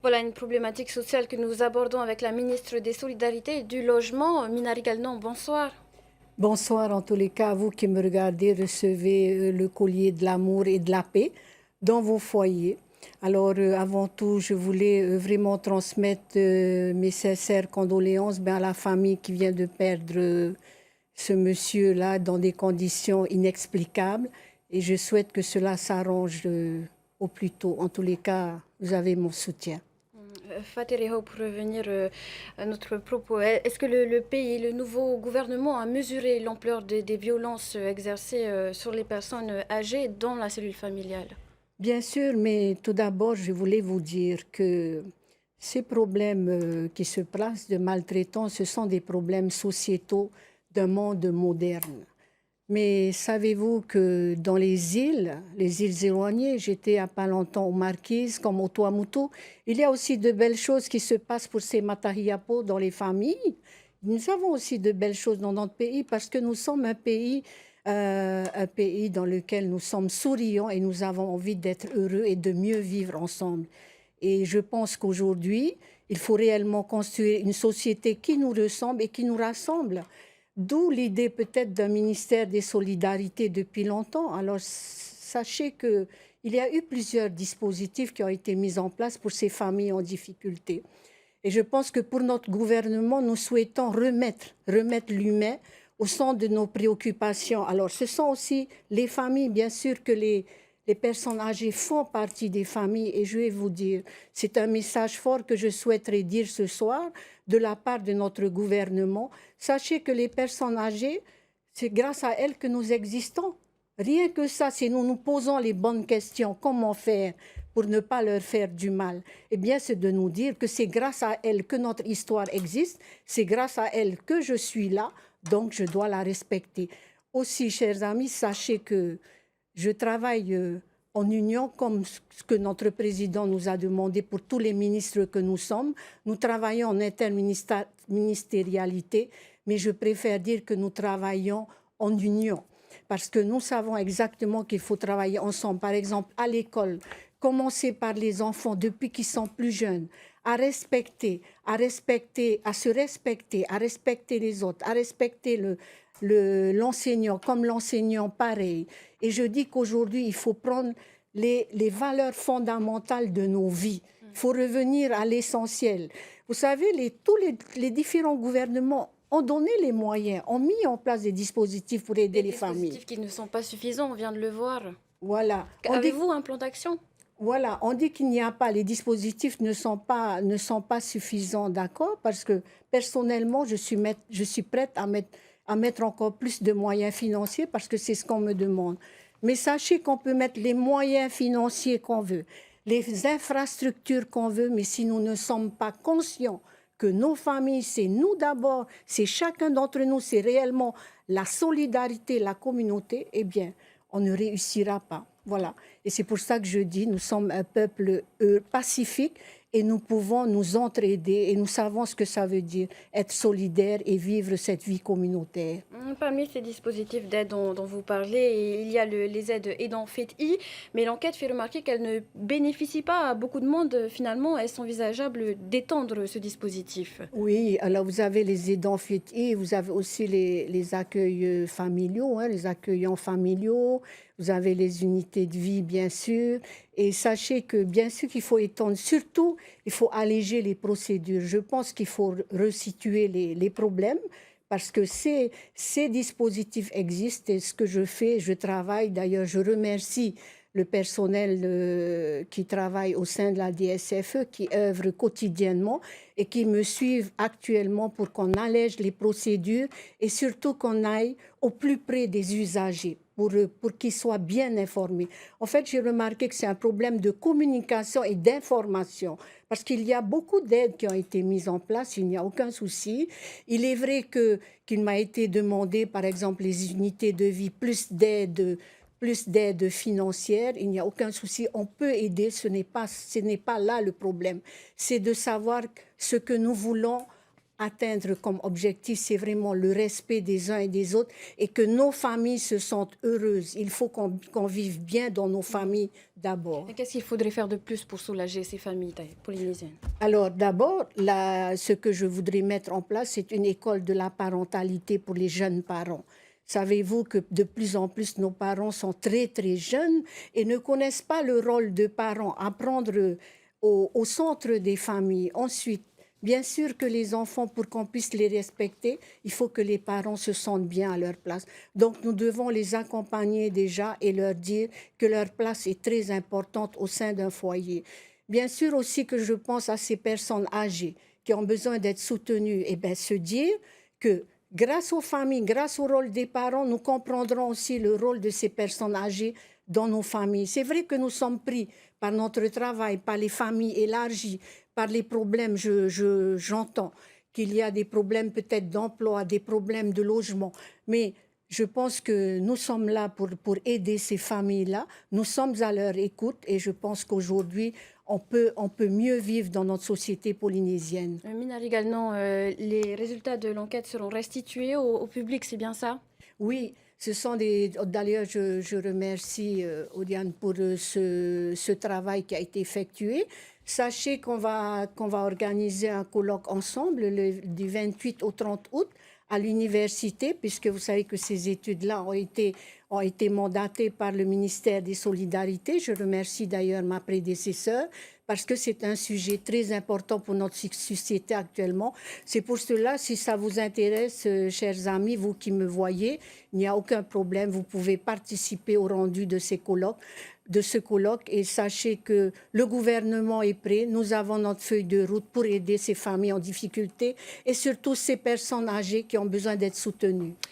Voilà une problématique sociale que nous abordons avec la ministre des Solidarités et du Logement, Minari Galnon. Bonsoir. Bonsoir en tous les cas, vous qui me regardez, recevez le collier de l'amour et de la paix dans vos foyers. Alors avant tout, je voulais vraiment transmettre mes sincères condoléances à la famille qui vient de perdre ce monsieur-là dans des conditions inexplicables et je souhaite que cela s'arrange au plus tôt. En tous les cas, vous avez mon soutien. Fatereho, pour revenir à notre propos, est-ce que le pays, le nouveau gouvernement a mesuré l'ampleur des violences exercées sur les personnes âgées dans la cellule familiale? Bien sûr, mais tout d'abord, je voulais vous dire que ces problèmes qui se placent de maltraitance, ce sont des problèmes sociétaux d'un monde moderne. Mais savez-vous que dans les îles éloignées, j'étais il n'y a pas longtemps aux Marquises, comme au Tuamotu, il y a aussi de belles choses qui se passent pour ces Matahiapo dans les familles. Nous avons aussi de belles choses dans notre pays parce que nous sommes un pays dans lequel nous sommes souriants et nous avons envie d'être heureux et de mieux vivre ensemble. Et je pense qu'aujourd'hui, il faut réellement construire une société qui nous ressemble et qui nous rassemble. D'où l'idée peut-être d'un ministère des Solidarités depuis longtemps. Alors sachez qu'il y a eu plusieurs dispositifs qui ont été mis en place pour ces familles en difficulté. Et je pense que pour notre gouvernement, nous souhaitons remettre l'humain au centre de nos préoccupations. Alors ce sont aussi les familles, bien sûr que les personnes âgées font partie des familles et je vais vous dire, c'est un message fort que je souhaiterais dire ce soir de la part de notre gouvernement. Sachez que les personnes âgées, c'est grâce à elles que nous existons. Rien que ça, si nous nous posons les bonnes questions, comment faire pour ne pas leur faire du mal? Eh bien, c'est de nous dire que c'est grâce à elles que notre histoire existe, c'est grâce à elles que je suis là, donc je dois la respecter. Aussi, chers amis, sachez que je travaille en union comme ce que notre président nous a demandé pour tous les ministres que nous sommes. Nous travaillons en interministérialité, mais je préfère dire que nous travaillons en union parce que nous savons exactement qu'il faut travailler ensemble. Par exemple, à l'école, commencer par les enfants depuis qu'ils sont plus jeunes, à se respecter, à respecter les autres, à respecter l'enseignant comme l'enseignant pareil. Et je dis qu'aujourd'hui, il faut prendre les valeurs fondamentales de nos vies. Il faut revenir à l'essentiel. Vous savez, tous les différents gouvernements ont donné les moyens, ont mis en place des dispositifs pour aider les familles. Des dispositifs qui ne sont pas suffisants, on vient de le voir. Voilà. Avez-vous un plan d'action? Voilà, on dit qu'il n'y a pas, les dispositifs ne sont pas suffisants, d'accord? Parce que personnellement, je suis prête à mettre encore plus de moyens financiers parce que c'est ce qu'on me demande. Mais sachez qu'on peut mettre les moyens financiers qu'on veut, les infrastructures qu'on veut, mais si nous ne sommes pas conscients que nos familles, c'est nous d'abord, c'est chacun d'entre nous, c'est réellement la solidarité, la communauté, eh bien, on ne réussira pas. Voilà. Et c'est pour ça que je dis, nous sommes un peuple pacifique et nous pouvons nous entraider et nous savons ce que ça veut dire, être solidaire et vivre cette vie communautaire. Parmi ces dispositifs d'aide dont vous parlez, il y a les aides aidant FETI, mais l'enquête fait remarquer qu'elles ne bénéficient pas à beaucoup de monde. Finalement, est-ce envisageable d'étendre ce dispositif? Oui, alors vous avez les aidants FETI, vous avez aussi les accueils familiaux, les accueillants familiaux, vous avez les unités de vie, bien sûr. Et sachez que, bien sûr, qu'il faut étendre, surtout, il faut alléger les procédures. Je pense qu'il faut resituer les problèmes parce que ces dispositifs existent et ce que je fais, je travaille. D'ailleurs, je remercie le personnel qui travaille au sein de la DSFE, qui œuvre quotidiennement et qui me suivent actuellement pour qu'on allège les procédures et surtout qu'on aille au plus près des usagers pour qu'ils soient bien informés. En fait, j'ai remarqué que c'est un problème de communication et d'information parce qu'il y a beaucoup d'aides qui ont été mises en place, il n'y a aucun souci. Il est vrai qu'il m'a été demandé, par exemple, les unités de vie, plus d'aide financière, il n'y a aucun souci, on peut aider, ce n'est pas là le problème. C'est de savoir ce que nous voulons atteindre comme objectif, c'est vraiment le respect des uns et des autres et que nos familles se sentent heureuses. Il faut qu'on vive bien dans nos familles d'abord. Et qu'est-ce qu'il faudrait faire de plus pour soulager ces familles polynésiennes? Alors d'abord, ce que je voudrais mettre en place, c'est une école de la parentalité pour les jeunes parents. Savez-vous que de plus en plus nos parents sont très très jeunes et ne connaissent pas le rôle de parents, apprendre au centre des familles. Ensuite, bien sûr que les enfants, pour qu'on puisse les respecter, il faut que les parents se sentent bien à leur place. Donc nous devons les accompagner déjà et leur dire que leur place est très importante au sein d'un foyer. Bien sûr aussi que je pense à ces personnes âgées qui ont besoin d'être soutenues et bien se dire que grâce aux familles, grâce au rôle des parents, nous comprendrons aussi le rôle de ces personnes âgées dans nos familles. C'est vrai que nous sommes pris par notre travail, par les familles élargies, par les problèmes. J'entends qu'il y a des problèmes peut-être d'emploi, des problèmes de logement, mais je pense que nous sommes là pour aider ces familles-là. Nous sommes à leur écoute et je pense qu'aujourd'hui, on peut mieux vivre dans notre société polynésienne. Minari Galnan, les résultats de l'enquête seront restitués au public, c'est bien ça? Oui, ce sont des. D'ailleurs, je remercie Odiane pour ce travail qui a été effectué. Sachez qu'on va organiser un colloque ensemble du 28 au 30 août à l'université, puisque vous savez que ces études-là ont été mandatées par le ministère des Solidarités. Je remercie d'ailleurs ma prédécesseure parce que c'est un sujet très important pour notre société actuellement. C'est pour cela, si ça vous intéresse, chers amis, vous qui me voyez, il n'y a aucun problème, vous pouvez participer au rendu de ce colloque et sachez que le gouvernement est prêt. Nous avons notre feuille de route pour aider ces familles en difficulté et surtout ces personnes âgées qui ont besoin d'être soutenues.